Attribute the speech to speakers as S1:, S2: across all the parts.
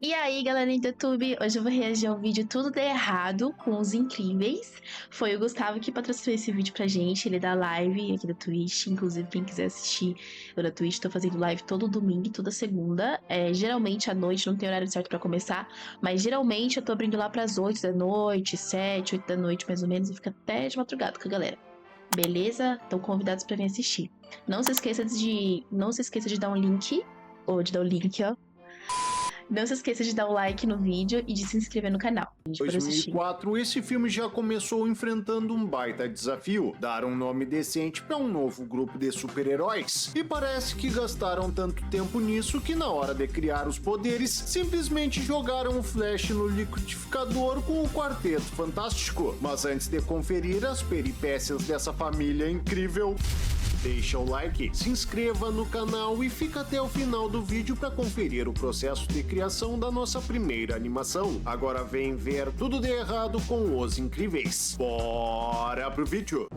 S1: E aí, galerinha do YouTube, hoje eu vou reagir ao vídeo Tudo Deu Errado com os Incríveis. Foi o Gustavo que patrocinou esse vídeo pra gente, ele é da live aqui da Twitch. Inclusive, quem quiser assistir eu da Twitch, tô fazendo live todo domingo e toda segunda. Geralmente à noite, não tem horário certo pra começar, mas geralmente eu tô abrindo lá pras 8 da noite, 7, 8 da noite mais ou menos, e fica até de madrugada com a galera. Beleza? Estão convidados pra vir assistir. Não se esqueça de dar um link, ou de dar o link, ó. Não se esqueça de dar o like no vídeo e de se inscrever no canal.
S2: Em 2004, esse filme já começou enfrentando um baita desafio, dar um nome decente para um novo grupo de super-heróis. E parece que gastaram tanto tempo nisso que na hora de criar os poderes, simplesmente jogaram o Flash no liquidificador com o Quarteto Fantástico. Mas antes de conferir as peripécias dessa família incrível, deixa o like, se inscreva no canal e fica até o final do vídeo para conferir o processo de criação da nossa primeira animação. Agora vem ver Tudo de Errado com os Incríveis. Bora pro vídeo!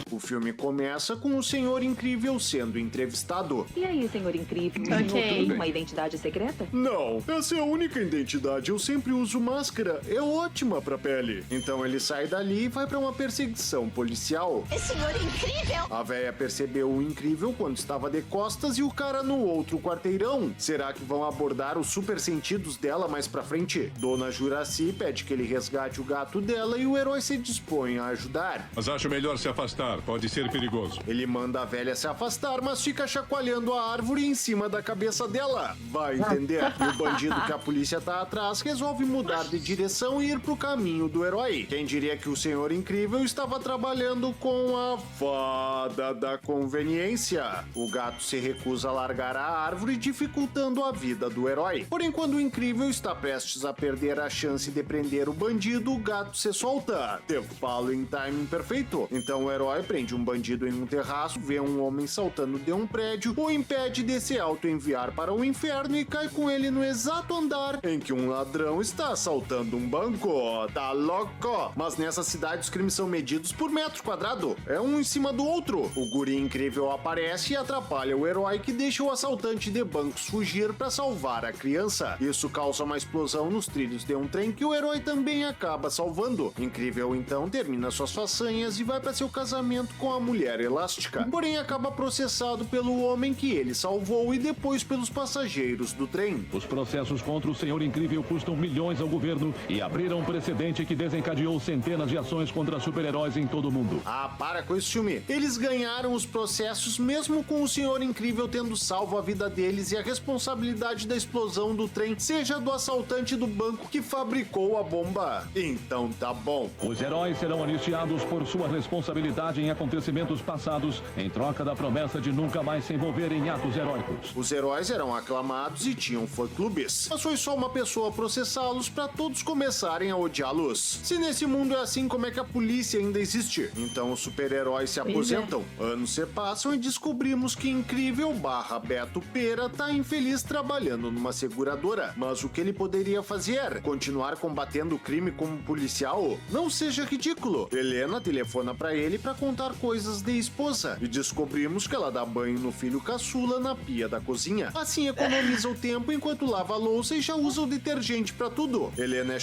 S2: O filme começa com o Senhor Incrível sendo entrevistado.
S3: E aí, Senhor Incrível? O senhor tem uma identidade secreta?
S2: Não, essa é a única identidade. Eu sempre uso máscara. É ótima pra pele. Então ele sai dali e vai pra uma perseguição policial.
S4: É Senhor Incrível?
S2: A véia percebeu o Incrível quando estava de costas e o cara no outro quarteirão. Será que vão abordar os super sentidos dela mais pra frente? Dona Juraci pede que ele resgate o gato dela e o herói se dispõe a ajudar.
S5: Mas acho melhor se afastar, pode ser perigoso.
S2: Ele manda a velha se afastar, mas fica chacoalhando a árvore em cima da cabeça dela. Vai entender. E o bandido que a polícia tá atrás resolve mudar de direção e ir pro caminho do herói. Quem diria que o Senhor Incrível estava trabalhando com a fada da conveniência? O gato se recusa a largar a árvore, dificultando a vida do herói. Porém, quando o Incrível está prestes a perder a chance de prender o bandido, o gato se solta. The following timing perfeito. Então o herói prende um bandido em um terraço, vê um homem saltando de um prédio, o impede de se auto-enviar para o inferno e cai com ele no exato andar em que um ladrão está assaltando um banco. Tá louco? Mas nessa cidade os crimes são medidos por metro quadrado. É um em cima do outro. O guri incrível aparece e atrapalha o herói, que deixa o assaltante de bancos fugir para salvar a criança. Isso causa uma explosão nos trilhos de um trem que o herói também acaba salvando. Incrível então termina suas façanhas e vai para seu casamento com a mulher elástica, porém acaba processado pelo homem que ele salvou e depois pelos passageiros do trem.
S6: Os processos contra o Senhor Incrível custam milhões ao governo e abriram um precedente que desencadeou centenas de ações contra super-heróis em todo o mundo.
S2: Ah, para com esse filme. Eles ganharam os processos mesmo com o Senhor Incrível tendo salvo a vida deles e a responsabilidade da explosão do trem seja do assaltante do banco que fabricou a bomba. Então tá bom.
S6: Os heróis serão anistiados por sua responsabilidade em acontecimentos passados, em troca da promessa de nunca mais se envolver em atos heróicos.
S2: Os heróis eram aclamados e tinham fã-clubes, mas foi só uma pessoa processá-los para todos começarem a odiá-los. Se nesse mundo é assim, como é que a polícia ainda existe? Então os super-heróis se aposentam. Anos se passam e descobrimos que Incrível / Beto Pera tá infeliz trabalhando numa seguradora. Mas o que ele poderia fazer? Continuar combatendo o crime como policial? Não seja ridículo. Helena telefona para ele para contar coisas de esposa e descobrimos que ela dá banho no filho caçula na pia da cozinha. Assim economiza o tempo enquanto lava a louça e já usa o detergente pra tudo. Helena é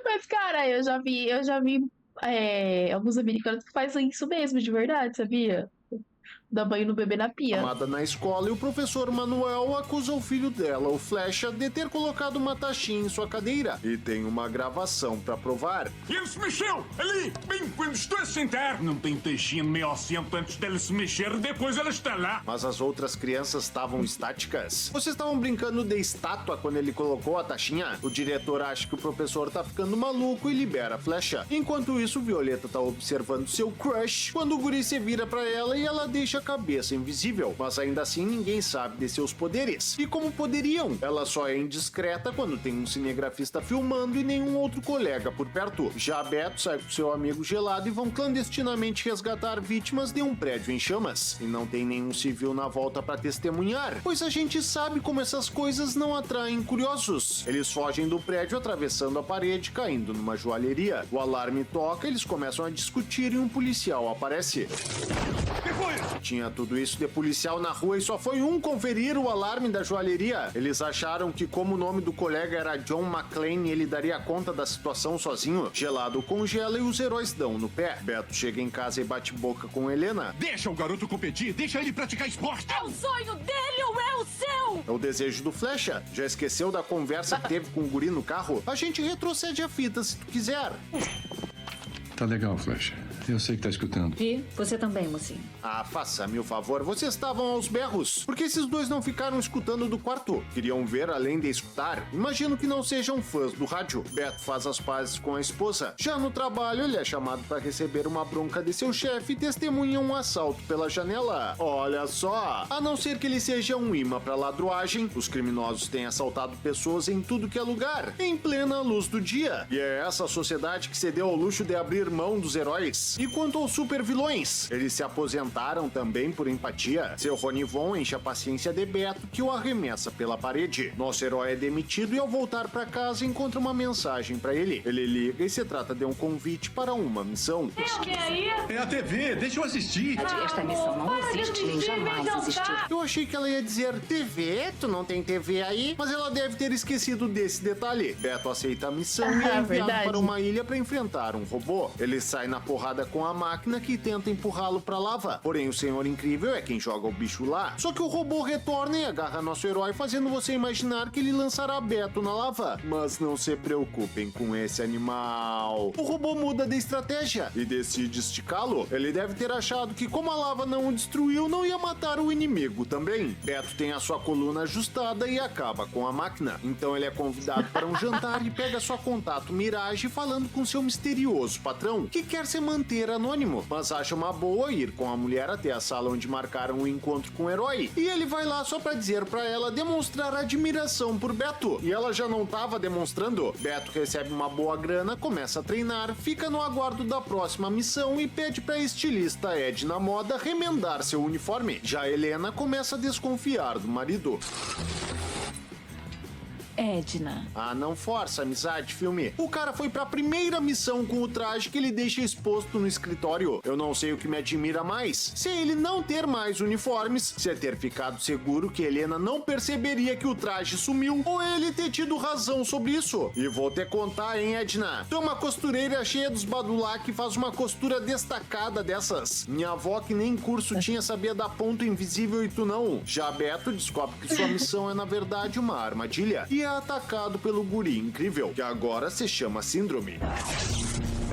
S1: Mas, cara, eu já vi alguns americanos que fazem isso mesmo, de verdade, sabia? Dar banho no bebê na pia.
S2: chamada na escola e o professor Manuel acusa o filho dela, o Flecha, de ter colocado uma taxinha em sua cadeira e tem uma gravação pra provar.
S7: Ele se mexeu ali, bem quando estou a sentar. Não tem taxinha no meu assento antes dela se mexer, depois ela está lá.
S2: Mas as outras crianças estavam estáticas. Vocês estavam brincando de estátua quando ele colocou a taxinha? O diretor acha que o professor tá ficando maluco e libera a Flecha. Enquanto isso, Violeta tá observando seu crush quando o guri se vira pra ela e ela deixa a cabeça invisível. Mas ainda assim ninguém sabe de seus poderes. E como poderiam? Ela só é indiscreta quando tem um cinegrafista filmando e nenhum outro colega por perto. Já Beto sai com seu amigo Gelado e vão clandestinamente resgatar vítimas de um prédio em chamas. E não tem nenhum civil na volta pra testemunhar, pois a gente sabe como essas coisas não atraem curiosos. Eles fogem do prédio atravessando a parede, caindo numa joalheria. O alarme toca, eles começam a discutir e um policial aparece. Tinha tudo isso de policial na rua e só foi um conferir o alarme da joalheria. Eles acharam que como o nome do colega era John McClane, ele daria conta da situação sozinho. Gelado congela e os heróis dão no pé. Beto chega em casa e bate boca com Helena.
S5: Deixa o garoto competir, deixa ele praticar esporte.
S4: É o sonho dele ou é o seu?
S2: É o desejo do Flecha. Já esqueceu da conversa que teve com o guri no carro? A gente retrocede a fita se tu quiser.
S5: Tá legal, Flecha. Eu sei que tá escutando.
S3: Vi, você também, mocinho.
S2: Ah, faça-me o favor, vocês estavam aos berros. Por que esses dois não ficaram escutando do quarto? Queriam ver além de escutar? Imagino que não sejam fãs do rádio. Beto faz as pazes com a esposa. Já no trabalho, ele é chamado para receber uma bronca de seu chefe e testemunha um assalto pela janela. Olha só! A não ser que ele seja um imã para ladruagem, os criminosos têm assaltado pessoas em tudo que é lugar, em plena luz do dia. E é essa sociedade que se deu ao luxo de abrir mão dos heróis. E quanto aos super vilões, eles se aposentaram também por empatia. Seu Ronivon enche a paciência de Beto, que o arremessa pela parede. Nosso herói é demitido e ao voltar para casa encontra uma mensagem para ele. Ele liga e se trata de um convite para uma missão.
S4: Tem alguém aí?
S5: É a TV, deixa eu assistir.
S3: Esta missão não existe nem jamais existiu.
S2: Eu achei que ela ia dizer TV, tu não tem TV aí? Mas ela deve ter esquecido desse detalhe. Beto aceita a missão e é enviado
S1: verdade.
S2: para uma ilha para enfrentar um robô. Ele sai na porrada com a máquina que tenta empurrá-lo pra lava. Porém, o Senhor Incrível é quem joga o bicho lá. Só que o robô retorna e agarra nosso herói, fazendo você imaginar que ele lançará Beto na lava. Mas não se preocupem com esse animal. O robô muda de estratégia e decide esticá-lo. Ele deve ter achado que como a lava não o destruiu, não ia matar o inimigo também. Beto tem a sua coluna ajustada e acaba com a máquina. Então ele é convidado para um jantar e pega sua contato Mirage falando com seu misterioso patrão, que quer se manter anônimo, mas acha uma boa ir com a mulher até a sala onde marcaram o encontro com o herói. E ele vai lá só pra dizer pra ela demonstrar admiração por Beto. E ela já não tava demonstrando. Beto recebe uma boa grana, começa a treinar, fica no aguardo da próxima missão e pede pra estilista Edna Moda remendar seu uniforme. Já Helena começa a desconfiar do marido.
S4: Edna.
S2: Ah, não força amizade, filme. O cara foi pra primeira missão com o traje que ele deixa exposto no escritório. Eu não sei o que me admira mais. Se ele não ter mais uniformes, se é ter ficado seguro que Helena não perceberia que o traje sumiu, ou ele ter tido razão sobre isso. E vou te contar, hein, Edna? Tu é uma costureira cheia dos badulá que faz uma costura destacada dessas. Minha avó que nem curso tinha sabia dar ponto invisível e tu não. Já Beto descobre que sua missão é na verdade uma armadilha. E é atacado pelo guri incrível, que agora se chama Síndrome.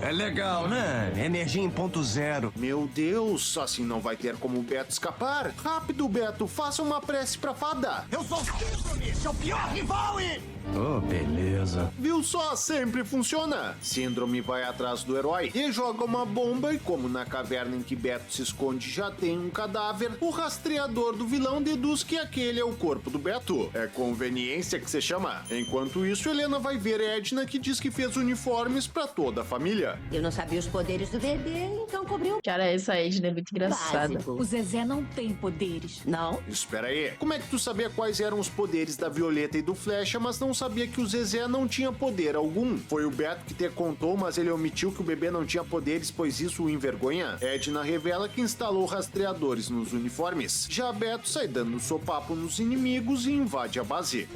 S8: É legal, né? Energia em ponto zero.
S2: Meu Deus, assim não vai ter como o Beto escapar. Rápido, Beto, faça uma prece pra fada.
S8: Eu sou Síndrome, seu pior rival e... Oh, beleza.
S2: Viu só? Sempre funciona. Síndrome vai atrás do herói e joga uma bomba e como na caverna em que Beto se esconde já tem um cadáver, o rastreador do vilão deduz que aquele é o corpo do Beto. É conveniência que se chama. Enquanto isso, Helena vai ver Edna, que diz que fez uniformes pra toda a família.
S9: Eu não sabia os poderes do bebê, então cobriu.
S1: Cara, essa Edna é muito engraçada.
S4: O Zezé não tem poderes.
S9: Não.
S2: Espera aí. Como é que tu sabia quais eram os poderes da Violeta e do Flecha, mas não sabia que o Zezé não tinha poder algum? Foi o Beto que te contou, mas ele omitiu que o bebê não tinha poderes, pois isso o envergonha? Edna revela que instalou rastreadores nos uniformes. Já Beto sai dando sopapo nos inimigos e invade a base.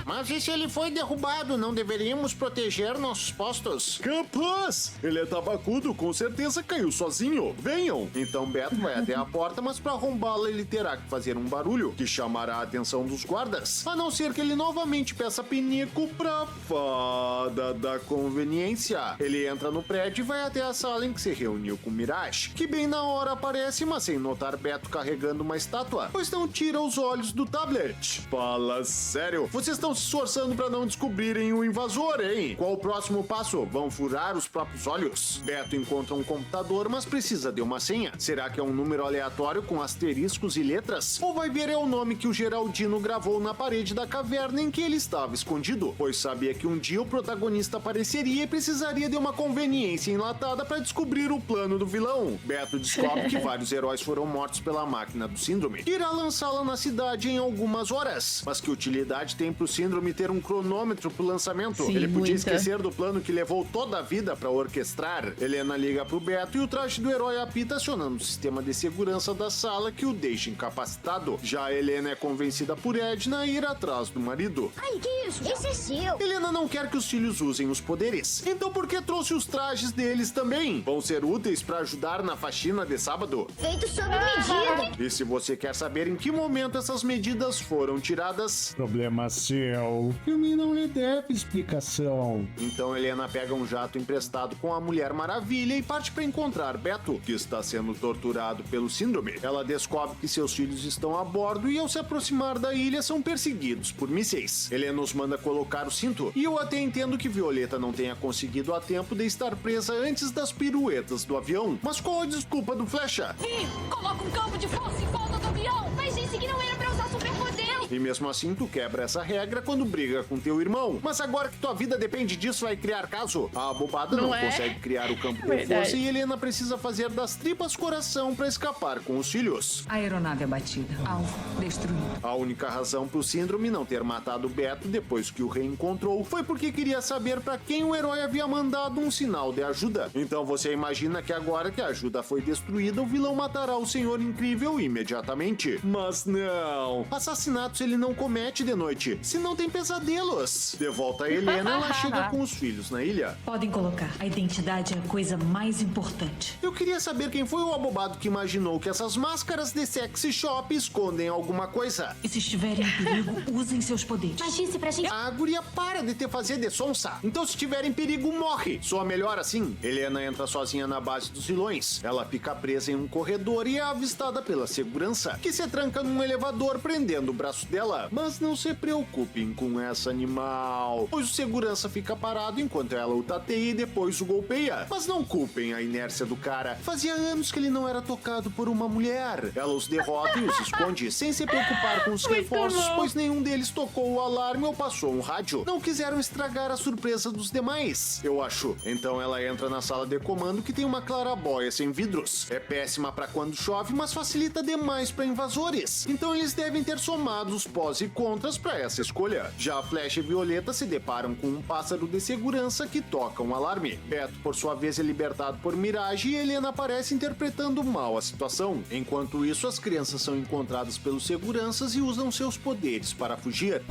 S2: Mas e se ele foi derrubado? Não deveríamos proteger nossos postos? Capaz! Ele é tabacudo, com certeza caiu sozinho. Venham! Então Beto vai até a porta, mas para arrombá-la ele terá que fazer um barulho que chamará a atenção dos guardas. A não ser que ele novamente peça pinico pra fada da conveniência. Ele entra no prédio e vai até a sala em que se reuniu com Mirage, que bem na hora aparece, mas sem notar Beto carregando uma estátua, pois não tira os olhos do tablet. Fala sério, vocês estão se esforçando para não descobrirem o invasor, hein? Qual o próximo passo? Vão furar os próprios olhos? Beto encontra um computador, mas precisa de uma senha. Será que é um número aleatório com asteriscos e letras? Ou vai ver é o nome que o Geraldino gravou na parede da caverna em que ele estava escondido? Pois sabia que um dia o protagonista apareceria e precisaria de uma conveniência enlatada para descobrir o plano do vilão. Beto descobre que vários heróis foram mortos pela máquina do Síndrome. Irá lançá-la na cidade em algumas horas. Mas que utilidade tem pro Síndrome Síndrome ter um cronômetro pro lançamento.
S1: Sim,
S2: Ele podia
S1: muita.
S2: esquecer do plano que levou toda a vida pra orquestrar. Helena liga pro Beto e o traje do herói apita, acionando o sistema de segurança da sala que o deixa incapacitado. Já Helena é convencida por Edna a ir atrás do marido.
S9: Ai, que isso? Esse é seu.
S2: Helena não quer que os filhos usem os poderes. Então por que trouxe os trajes deles também? Vão ser úteis pra ajudar na faxina de sábado?
S9: Feito sob medida.
S2: E se você quer saber em que momento essas medidas foram tiradas,
S10: Problema seu. O filme não lhe deve explicação.
S2: então Helena pega um jato emprestado com a Mulher Maravilha e parte para encontrar Beto, que está sendo torturado pelo Síndrome. Ela descobre que seus filhos estão a bordo e ao se aproximar da ilha são perseguidos por mísseis. Helena os manda colocar o cinto e eu até entendo que Violeta não tenha conseguido a tempo de estar presa antes das piruetas do avião. Mas qual a desculpa do Flecha?
S4: Vi! Coloca um campo de força em volta do avião!
S9: Mas disse que não era pra usar superpoder.
S2: E mesmo assim tu quebra essa regra quando briga com teu irmão. Mas agora que tua vida depende disso, vai criar caso? A abobada não
S1: é?
S2: consegue criar o campo de
S1: Verdade.
S2: força e Helena precisa fazer das tripas coração pra escapar com os filhos.
S3: A aeronave abatida. Alvo destruído.
S2: A única razão pro Síndrome não ter matado Beto depois que o reencontrou foi porque queria saber pra quem o herói havia mandado um sinal de ajuda. Então você imagina que agora que a ajuda foi destruída, o vilão matará o Senhor Incrível imediatamente. Mas não. Assassinatos ele não comete de noite, senão tem pesadelos. De volta a Helena, ela chega com os filhos na ilha.
S4: Podem colocar. A identidade é a coisa mais importante.
S2: Eu queria saber quem foi o abobado que imaginou que essas máscaras de sexy shop escondem alguma coisa.
S4: E se estiverem em perigo, usem seus poderes.
S9: Mas disse pra gente...
S2: A guria para de te fazer de sonsa. Então se tiver em perigo, morre. Soa melhor assim? Helena entra sozinha na base dos vilões. Ela fica presa em um corredor e é avistada pela segurança, que se tranca num elevador prendendo o braço dela. Mas não se preocupem com essa animal, pois o segurança fica parado enquanto ela o tateia e depois o golpeia. Mas não culpem a inércia do cara. Fazia anos que ele não era tocado por uma mulher. Ela os derrota e os esconde, sem se preocupar com os reforços, pois nenhum deles tocou o alarme ou passou um rádio. Não quiseram estragar a surpresa dos demais, eu acho. Então ela entra na sala de comando que tem uma clarabóia sem vidros. É péssima pra quando chove, mas facilita demais pra invasores. Então eles devem ter somado os pós e contras pra essa escolha. Já a Flecha e Violeta se deparam com um pássaro de segurança que toca um alarme. Beto, por sua vez, é libertado por Mirage e Helena aparece interpretando mal a situação. Enquanto isso, as crianças são encontradas pelos seguranças e usam seus poderes para fugir.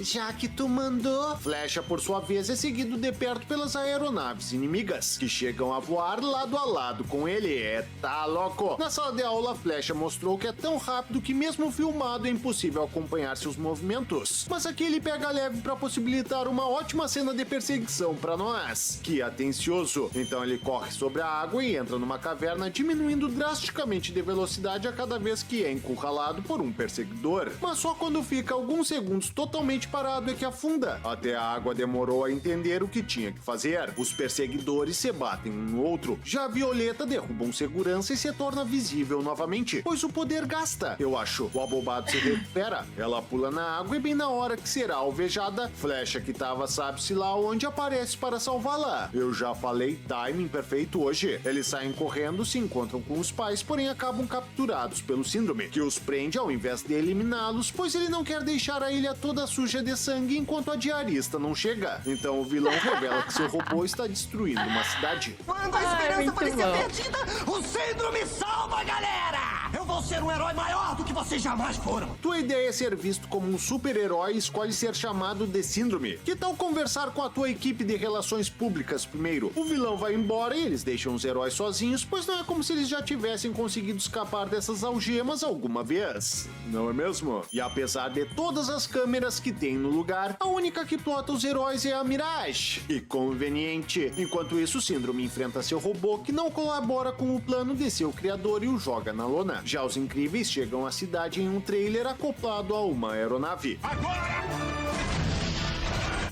S2: Já que tu mandou. Flecha, por sua vez, é seguido de perto pelas aeronaves inimigas, que chegam a voar lado a lado com ele. Tá louco! Na sala de aula, a Flecha mostrou que é tão rápido que mesmo filmado é impossível acompanhar seus movimentos. Mas aqui ele pega leve para possibilitar uma ótima cena de perseguição para nós. Que atencioso! Então ele corre sobre a água e entra numa caverna, diminuindo drasticamente de velocidade a cada vez que é encurralado por um perseguidor. Mas só quando fica alguns segundos totalmente parado é que afunda. Até a água demorou a entender o que tinha que fazer. Os perseguidores se batem um no outro. Já a Violeta derruba um segurança e se torna visível novamente, pois o poder gasta. Eu acho. O abobado se recupera. Ela pula na água e bem na hora que será alvejada, Flecha, que tava sabe-se lá onde, aparece para salvá-la. Eu já falei, timing perfeito hoje. Eles saem correndo, se encontram com os pais, porém acabam capturados pelo Síndrome, que os prende ao invés de eliminá-los, pois ele não quer deixar a ilha toda suja de sangue enquanto a diarista não chega. Então o vilão revela que seu robô está destruindo uma cidade.
S8: Quando a esperança parecia perdida, o Síndrome salva, galera! Eu vou ser um herói maior do que vocês jamais foram.
S2: Tua ideia é ser visto como um super-herói e escolhe ser chamado de Síndrome. Que tal conversar com a tua equipe de relações públicas primeiro? O vilão vai embora e eles deixam os heróis sozinhos, pois não é como se eles já tivessem conseguido escapar dessas algemas alguma vez. Não é mesmo? E apesar de todas as câmeras que tem no lugar, a única que plota os heróis é a Mirage. E conveniente. Enquanto isso, o Síndrome enfrenta seu robô, que não colabora com o plano de seu criador e o joga na lona. Já os Incríveis chegam à cidade em um trailer acoplado a uma aeronave.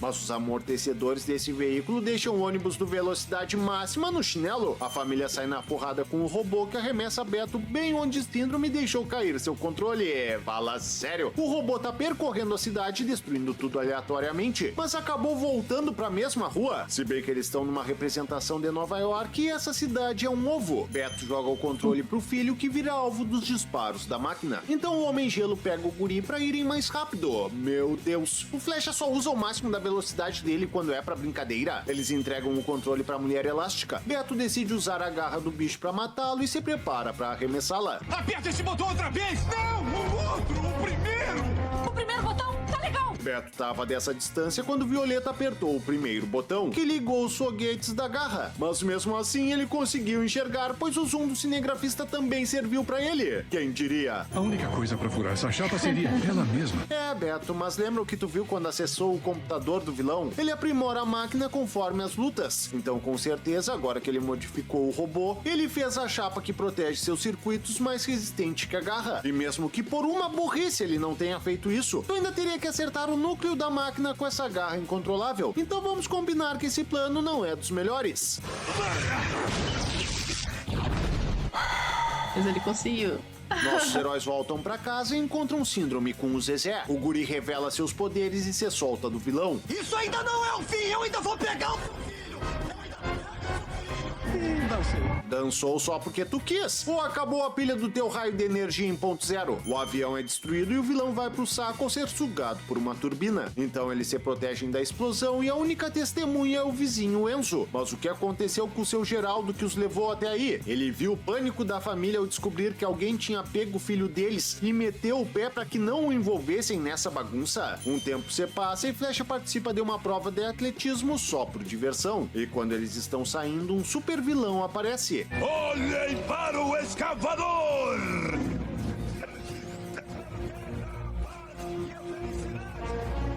S2: mas os amortecedores desse veículo deixam o ônibus do velocidade máxima no chinelo. A família sai na porrada com o robô que arremessa Beto bem onde Síndrome deixou cair seu controle. Fala sério, o robô tá percorrendo a cidade destruindo tudo aleatoriamente, mas acabou voltando pra mesma rua. Se bem que eles estão numa representação de Nova York e essa cidade é um ovo. Beto joga o controle pro filho que vira alvo dos disparos da máquina. Então o Homem Gelo pega o guri pra irem mais rápido. Meu Deus, o Flecha só usa o máximo da velocidade dele quando é pra brincadeira. Eles entregam o controle pra Mulher Elástica. Beto decide usar a garra do bicho pra matá-lo e se prepara pra arremessá-la.
S7: Aperta esse botão outra vez! Não, o outro, o primeiro!
S9: O primeiro botão tá legal.
S2: Beto tava dessa distância quando Violeta apertou o primeiro botão, que ligou os foguetes da garra. Mas mesmo assim ele conseguiu enxergar, pois o zoom do cinegrafista também serviu pra ele. Quem diria?
S5: A única coisa pra furar essa chapa seria ela mesma.
S2: É, Beto, mas lembra o que tu viu quando acessou o computador do vilão? Ele aprimora a máquina conforme as lutas. Então, com certeza, agora que ele modificou o robô, ele fez a chapa que protege seus circuitos mais resistente que a garra. E mesmo que por uma burrice ele não tenha feito isso, tu ainda teria que acertar o núcleo da máquina com essa garra incontrolável. Então vamos combinar que esse plano não é dos melhores.
S1: Mas ele conseguiu.
S2: Nossos heróis voltam pra casa e encontram Síndrome com o Zezé. O guri revela seus poderes e se solta do vilão.
S8: Isso ainda não é o fim, eu ainda vou pegar o filho!
S2: Dançou só porque tu quis? Ou acabou a pilha do teu raio de energia em ponto zero? O avião é destruído e o vilão vai pro saco ao ser sugado por uma turbina. Então eles se protegem da explosão e a única testemunha é o vizinho Enzo. Mas o que aconteceu com o seu Geraldo que os levou até aí? Ele viu o pânico da família ao descobrir que alguém tinha pego o filho deles e meteu o pé para que não o envolvessem nessa bagunça. Um tempo se passa e Flecha participa de uma prova de atletismo só por diversão. E quando eles estão saindo, um super vilão aparece.
S7: Olhem para o escavador!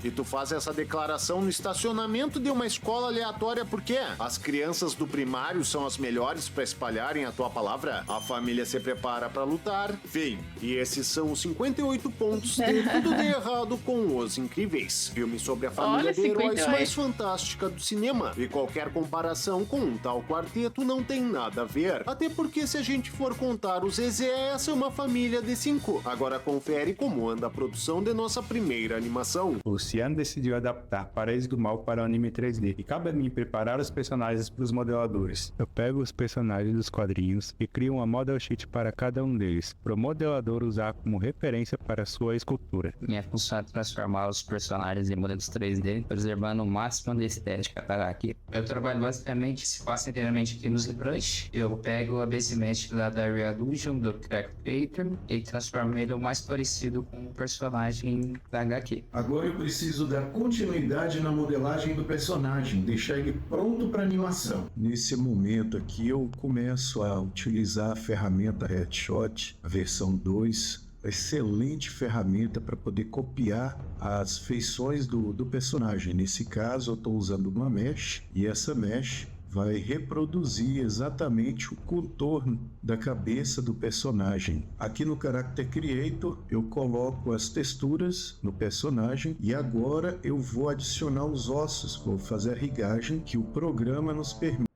S2: E tu faz essa declaração no estacionamento de uma escola aleatória porque as crianças do primário são as melhores para espalharem a tua palavra? A família se prepara para lutar. Fim. E esses são os 58 pontos de Tudo de Errado com Os Incríveis. Filme sobre a família
S1: Olha,
S2: de heróis
S1: 58.
S2: mais fantástica do cinema. E qualquer comparação com um tal quarteto não tem nada a ver. Até porque se a gente for contar os Zezé, essa é uma família de 5. Agora confere como anda a produção de nossa primeira animação.
S11: Luciano decidiu adaptar Paraíso do Mal para o anime 3D e cabe a mim preparar os personagens para os modeladores. Eu pego os personagens dos quadrinhos e crio uma model sheet para cada um deles, para o modelador usar como referência para sua escultura.
S12: Minha função é transformar os personagens em modelos 3D, preservando o máximo da estética da HQ. Eu trabalho basicamente, se passa inteiramente aqui nos ZBrush. Eu pego o ABCMesh lá da Revolution, do Crack Creator, e transformo ele o mais parecido com o personagem da HQ.
S10: Agora eu preciso dar continuidade na modelagem do personagem, deixar ele pronto para animação. Nesse momento aqui eu começo a utilizar a ferramenta Headshot, a versão 2, excelente ferramenta para poder copiar as feições do personagem. Nesse caso eu estou usando uma mesh e essa mesh vai reproduzir exatamente o contorno da cabeça do personagem. Aqui no Character Creator eu coloco as texturas no personagem e agora eu vou adicionar os ossos, vou fazer a rigagem que o programa nos permite.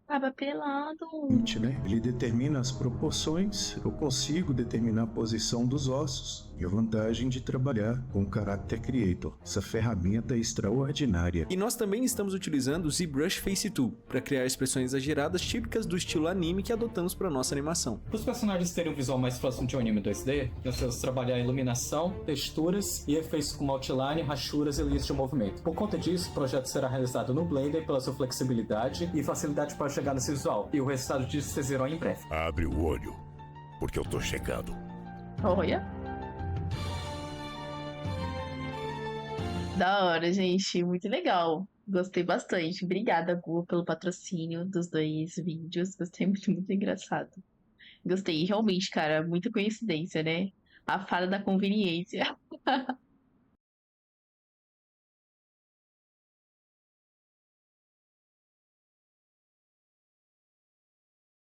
S1: Tava pelado.
S10: Né? Ele determina as proporções, eu consigo determinar a posição dos ossos e a vantagem de trabalhar com o Character Creator. Essa ferramenta é extraordinária.
S13: E nós também estamos utilizando o ZBrush Face Tool para criar expressões exageradas típicas do estilo anime que adotamos para nossa animação.
S14: Para os personagens terem um visual mais próximo de um anime 2D, nós temos que trabalhar iluminação, texturas e efeitos como outline, rachuras e linhas de movimento. Por conta disso, o projeto será realizado no Blender pela sua flexibilidade e facilidade para chegar nesse visual. E o resultado disso vocês verão em breve.
S7: Abre o olho, porque eu tô chegando.
S1: Olha. Da hora, gente. Muito legal. Gostei bastante. Obrigada, Gu, pelo patrocínio dos 2 vídeos. Gostei muito, muito engraçado. Gostei. Realmente, cara, muita coincidência, né? A fada da conveniência.